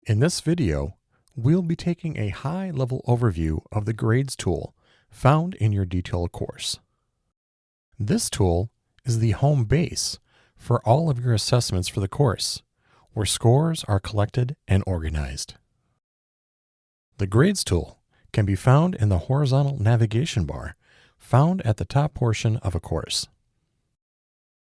In this video, we'll be taking a high-level overview of the Grades tool found in your D2L course. This tool is the home base for all of your assessments for the course, where scores are collected and organized. The Grades tool can be found in the horizontal navigation bar found at the top portion of a course.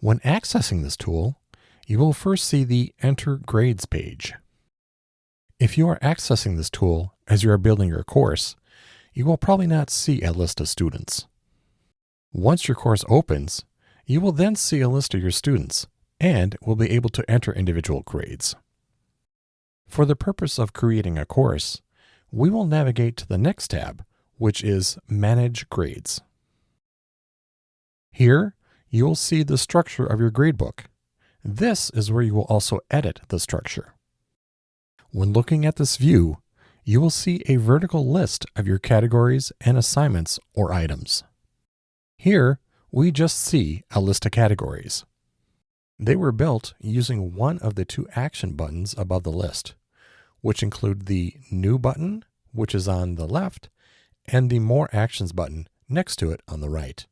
When accessing this tool, you will first see the Enter Grades page. If you are accessing this tool as you are building your course, you will probably not see a list of students. Once your course opens, you will then see a list of your students and will be able to enter individual grades. For the purpose of creating a course, we will navigate to the next tab, which is Manage Grades. Here, you will see the structure of your gradebook. This is where you will also edit the structure. When looking at this view, you will see a vertical list of your categories and assignments or items. Here, we just see a list of categories. They were built using one of the two action buttons above the list, which include the New button, which is on the left, and the More Actions button next to it on the right.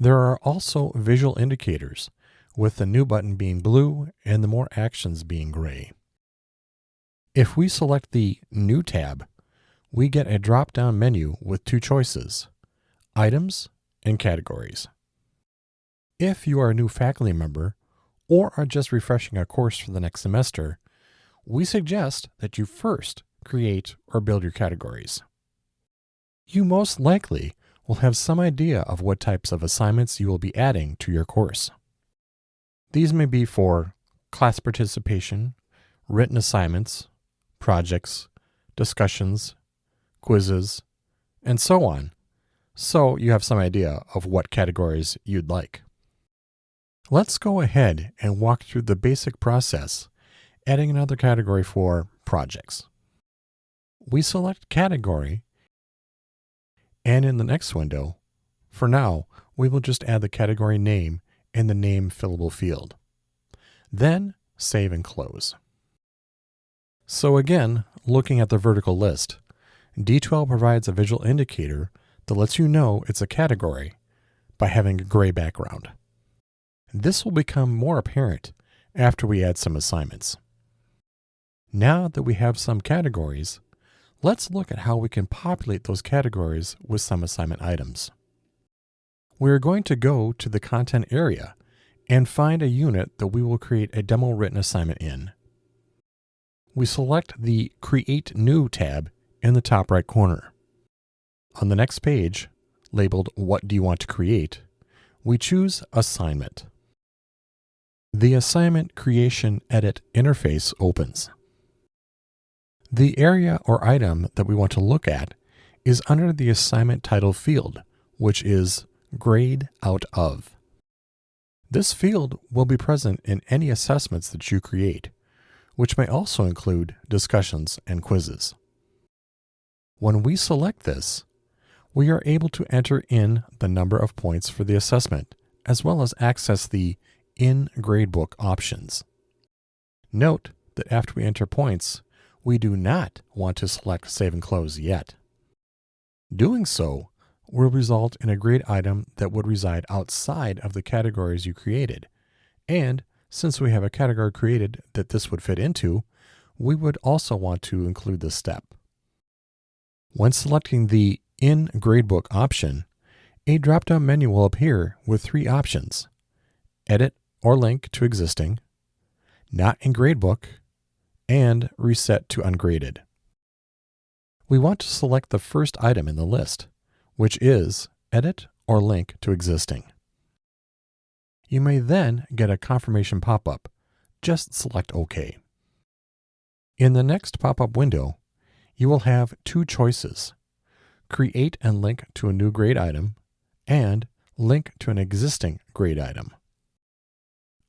There are also visual indicators, with the New button being blue and the More Actions being gray. If we select the New tab, we get a drop-down menu with two choices, Items and Categories. If you are a new faculty member or are just refreshing a course for the next semester, we suggest that you first create or build your categories. You most likely will have some idea of what types of assignments you will be adding to your course. These may be for class participation, written assignments, projects, discussions, quizzes, and so on, so you have some idea of what categories you'd like. Let's go ahead and walk through the basic process, adding another category for projects. We select Category, and in the next window, for now, we will just add the category name and the name fillable field. Then, save and close. So again, looking at the vertical list, D2L provides a visual indicator that lets you know it's a category by having a gray background. This will become more apparent after we add some assignments. Now that we have some categories, let's look at how we can populate those categories with some assignment items. We're going to go to the content area and find a unit that we will create a demo written assignment in. We select the Create New tab in the top right corner. On the next page, labeled What Do You Want to Create, we choose Assignment. The Assignment Creation Edit interface opens. The area or item that we want to look at is under the assignment title field, which is Grade Out Of. This field will be present in any assessments that you create, which may also include discussions and quizzes. When we select this, we are able to enter in the number of points for the assessment, as well as access the In Gradebook options. Note that after we enter points, we do not want to select Save and Close yet. Doing so will result in a grade item that would reside outside of the categories you created, and since we have a category created that this would fit into, we would also want to include this step. When selecting the In Gradebook option, a drop-down menu will appear with three options: Edit or Link to Existing, Not in Gradebook, and Reset to Ungraded. We want to select the first item in the list, which is Edit or Link to Existing. You may then get a confirmation pop-up. Just select OK. In the next pop-up window, you will have two choices: Create and link to a new grade item, and link to an existing grade item.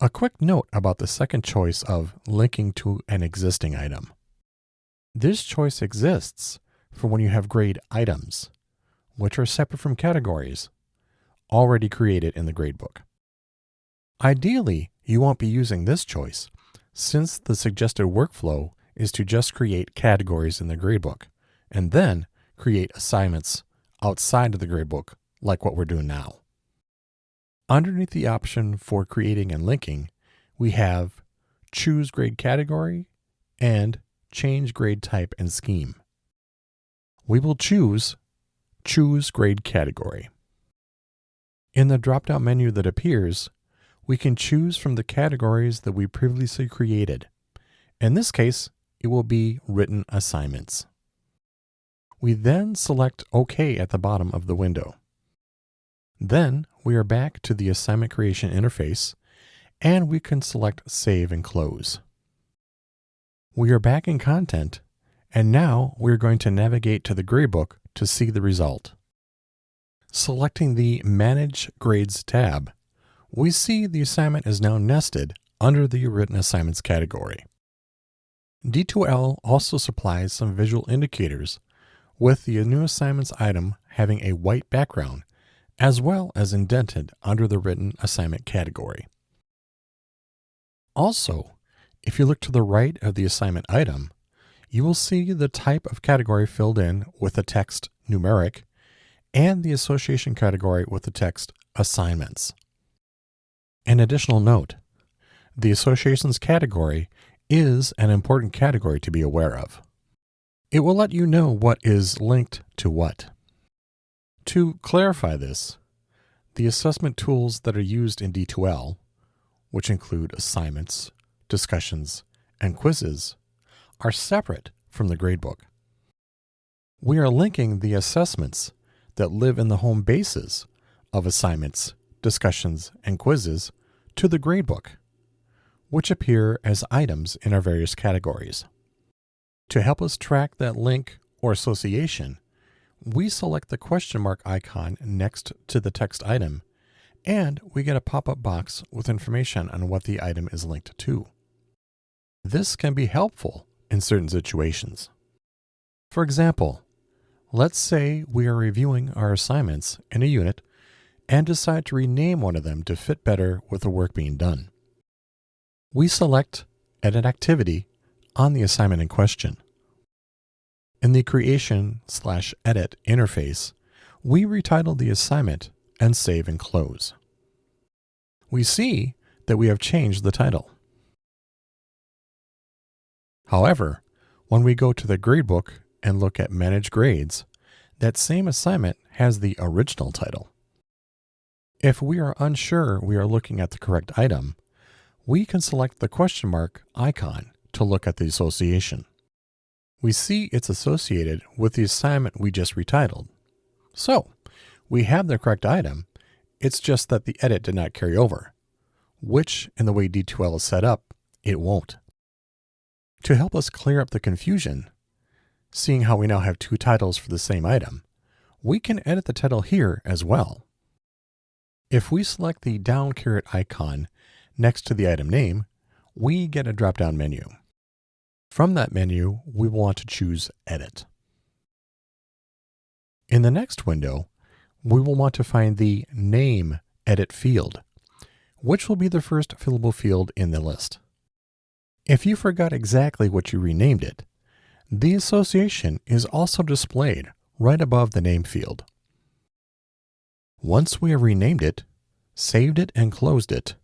A quick note about the second choice of linking to an existing item. This choice exists for when you have grade items, which are separate from categories, already created in the gradebook. Ideally, you won't be using this choice, since the suggested workflow is to just create categories in the gradebook and then create assignments outside of the gradebook like what we're doing now. Underneath the option for creating and linking, we have Choose Grade Category and Change Grade Type and Scheme. We will choose Grade Category. In the drop-down menu that appears, we can choose from the categories that we previously created. In this case, it will be Written Assignments. We then select OK at the bottom of the window. Then we are back to the assignment creation interface, and we can select Save and Close. We are back in Content, and now we're going to navigate to the gradebook to see the result. Selecting the Manage Grades tab, we see the assignment is now nested under the Written Assignments category. D2L also supplies some visual indicators, with the new assignments item having a white background, as well as indented under the Written Assignment category. Also, if you look to the right of the assignment item, you will see the type of category filled in with the text Numeric and the association category with the text Assignments. An additional note, the associations category is an important category to be aware of. It will let you know what is linked to what. To clarify this, the assessment tools that are used in D2L, which include assignments, discussions, and quizzes, are separate from the gradebook. We are linking the assessments that live in the home bases of assignments, discussions, and quizzes to the gradebook, which appear as items in our various categories. To help us track that link or association, we select the question mark icon next to the text item, and we get a pop-up box with information on what the item is linked to. This can be helpful in certain situations. For example, let's say we are reviewing our assignments in a unit and decide to rename one of them to fit better with the work being done. We select Edit Activity on the assignment in question. In the Creation/Edit interface, we retitle the assignment and save and close. We see that we have changed the title. However, when we go to the gradebook and look at Manage Grades, that same assignment has the original title. If we are unsure we are looking at the correct item, we can select the question mark icon to look at the association. We see it's associated with the assignment we just retitled. So, we have the correct item, it's just that the edit did not carry over, which, in the way D2L is set up, it won't. To help us clear up the confusion, seeing how we now have two titles for the same item, we can edit the title here as well. If we select the down caret icon next to the item name, we get a drop-down menu. From that menu, we will want to choose Edit. In the next window, we will want to find the Name Edit field, which will be the first fillable field in the list. If you forgot exactly what you renamed it, the association is also displayed right above the name field. Once we have renamed it, saved it, and closed it,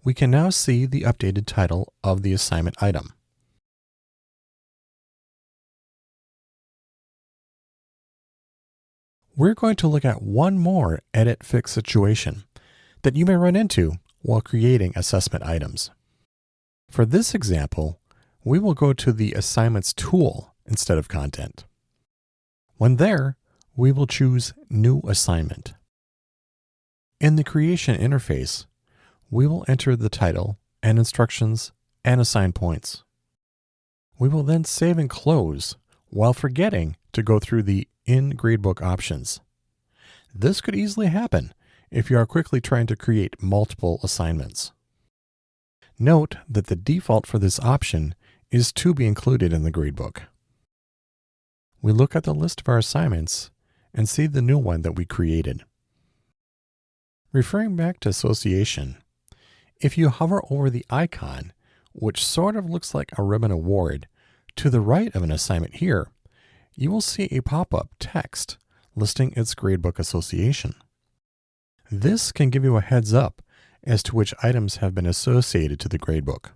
we can now see the updated title of the assignment item. We're going to look at one more edit fix situation that you may run into while creating assessment items. For this example, we will go to the Assignments tool instead of Content. When there, we will choose New Assignment. In the Creation interface, we will enter the title and instructions and assign points. We will then save and close while forgetting to go through the In Gradebook options. This could easily happen if you are quickly trying to create multiple assignments. Note that the default for this option is to be included in the gradebook. We look at the list of our assignments and see the new one that we created. Referring back to association, if you hover over the icon, which sort of looks like a ribbon award, To the right of an assignment here, you will see a pop-up text listing its gradebook association. This can give you a heads up as to which items have been associated to the gradebook.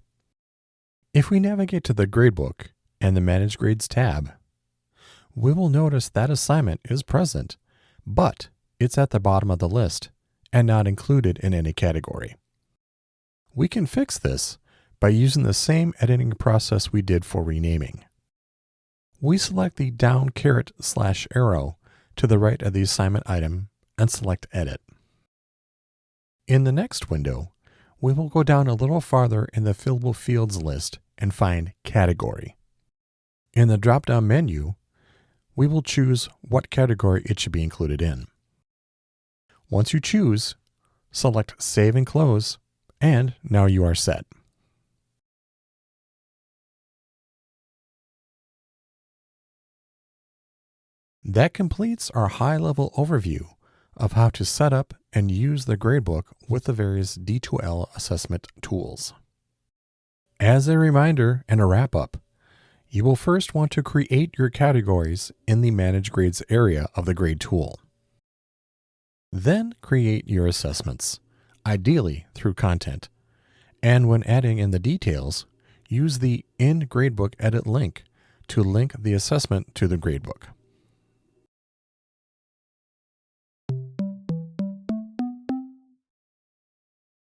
If we navigate to the gradebook and the Manage Grades tab, we will notice that assignment is present, but it's at the bottom of the list and not included in any category. We can fix this by using the same editing process we did for renaming. We select the down /arrow to the right of the assignment item and select Edit. In the next window, we will go down a little farther in the Fillable Fields list and find Category. In the drop-down menu, we will choose what category it should be included in. Once you choose, select Save and Close, and now you are set. That completes our high-level overview of how to set up and use the gradebook with the various D2L assessment tools. As a reminder and a wrap-up, you will first want to create your categories in the Manage Grades area of the Grade tool. Then create your assessments, ideally through content. And when adding in the details, use the In Gradebook Edit link to link the assessment to the gradebook.